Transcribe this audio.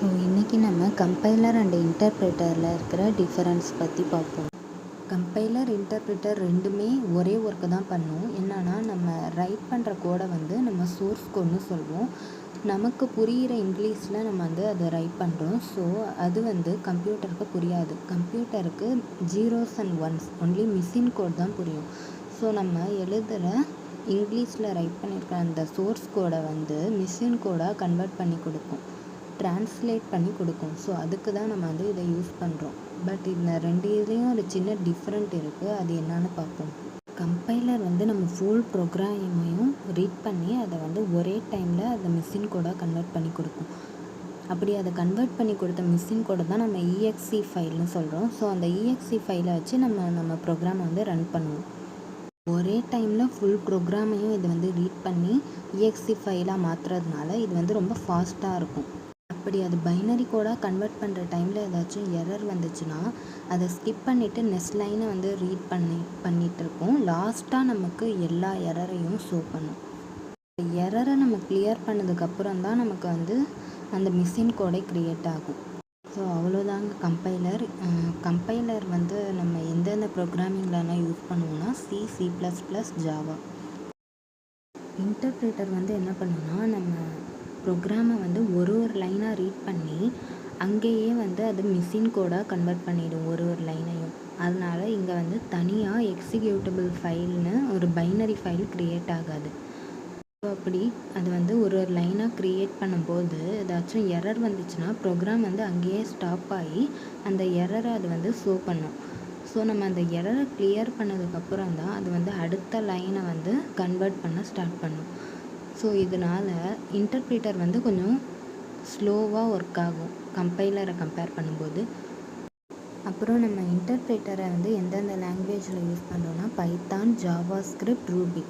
So இன்றைக்கி நம்ம compiler and இன்டர்ப்ரிட்டரில் இருக்கிற டிஃபரன்ஸ் பற்றி பார்ப்போம். கம்பைலர் இன்டர்ப்ரிட்டர் ரெண்டுமே ஒரே ஒர்க்கு தான் பண்ணும். என்னென்னா நம்ம ரைட் பண்ணுற கோடை வந்து நம்ம சோர்ஸ் கோட்னு சொல்லுவோம். நமக்கு புரிகிற இங்கிலீஷில் நம்ம வந்து அதை ரைட் பண்ணுறோம். ஸோ அது வந்து கம்ப்யூட்டருக்கு புரியாது. கம்ப்யூட்டருக்கு zeros and ones only machine code தான் புரியும். ஸோ நம்ம எழுதுகிற இங்கிலீஷில் ரைட் பண்ணியிருக்க அந்த சோர்ஸ் கோடை வந்து மிஷின் கோடாக கன்வெர்ட் பண்ணி கொடுக்கும், ட்ரான்ஸ்லேட் பண்ணி கொடுக்கும். ஸோ அதுக்கு தான் நம்ம வந்து இதை யூஸ் பண்ணுறோம். பட் இந்த ரெண்டு இதுலேயும் ஒரு சின்ன டிஃப்ரெண்ட் இருக்குது. அது என்னன்னு பார்ப்போம். கம்பைலர் வந்து நம்ம ஃபுல் ப்ரோக்ராமையும் ரீட் பண்ணி அதை வந்து ஒரே டைமில் அதை மிஷின் கோடாக கன்வெர்ட் பண்ணி கொடுக்கும். அப்படி அதை கன்வெர்ட் பண்ணி கொடுத்த மிஷின் கோடை தான் நம்ம EXE ஃபைல்னு சொல்கிறோம். ஸோ அந்த EXE ஃபைலை வச்சு நம்ம ப்ரோக்ராமை வந்து ரன் பண்ணுவோம். ஒரே டைமில் ஃபுல் ப்ரோக்ராமையும் இது வந்து ரீட் பண்ணி EXE ஃபைலாக மாற்றுறதுனால இது வந்து ரொம்ப ஃபாஸ்ட்டாக இருக்கும். அப்படி அது பைனரி கோடாக கன்வெர்ட் பண்ணுற டைமில் ஏதாச்சும் எரர் வந்துச்சுன்னா அதை ஸ்கிப் பண்ணிவிட்டு நெக்ஸ்ட் லைனை வந்து ரீட் பண்ணிகிட்டு இருக்கோம். லாஸ்ட்டாக நமக்கு எல்லா எரரையும் ஷோ பண்ணும். எரரை நம்ம கிளியர் பண்ணதுக்கப்புறம் தான் நமக்கு வந்து அந்த மிஷின் கோடை க்ரியேட் ஆகும். ஸோ அவ்வளோதாங்க கம்பைலர். கம்பைலர் வந்து நம்ம எந்தெந்த ப்ரோக்ராமிங்லலாம் யூஸ் பண்ணுவோம்னா C++, ஜாவா. இன்டர்ப்ரிட்டர் வந்து என்ன பண்ணுன்னா நம்ம ப்ரோக்ராமை வந்து ஒரு லைனாக ரீட் பண்ணி அங்கேயே வந்து அது மிஷின் கோடாக கன்வெர்ட் பண்ணிவிடும் ஒரு லைனையும். அதனால் இங்கே வந்து தனியாக எக்ஸிக்யூட்டபிள் ஃபைல்னு ஒரு பைனரி ஃபைல் க்ரியேட் ஆகாது. ஸோ அப்படி அது வந்து ஒரு லைனாக க்ரியேட் பண்ணும்போது ஏதாச்சும் எரர் வந்துச்சுன்னா ப்ரோக்ராம் வந்து அங்கேயே ஸ்டாப் ஆகி அந்த எரரை அது வந்து ஷோ பண்ணும். ஸோ நம்ம அந்த எரரை கிளியர் பண்ணதுக்கப்புறம் தான் அது வந்து அடுத்த லைனை வந்து கன்வெர்ட் பண்ண ஸ்டார்ட் பண்ணும். ஸோ இதனால் இன்டர்ப்ரிட்டர் வந்து கொஞ்சம் ஸ்லோவாக ஒர்க் ஆகும் கம்பைலரை கம்பேர் பண்ணும்போது. அப்புறம் நம்ம இன்டர்ப்ரிட்டரை வந்து எந்தெந்த லாங்குவேஜில் யூஸ் பண்ணுறோன்னா பைத்தான், ஜாவா ஸ்கிரிப்ட், ரூபி.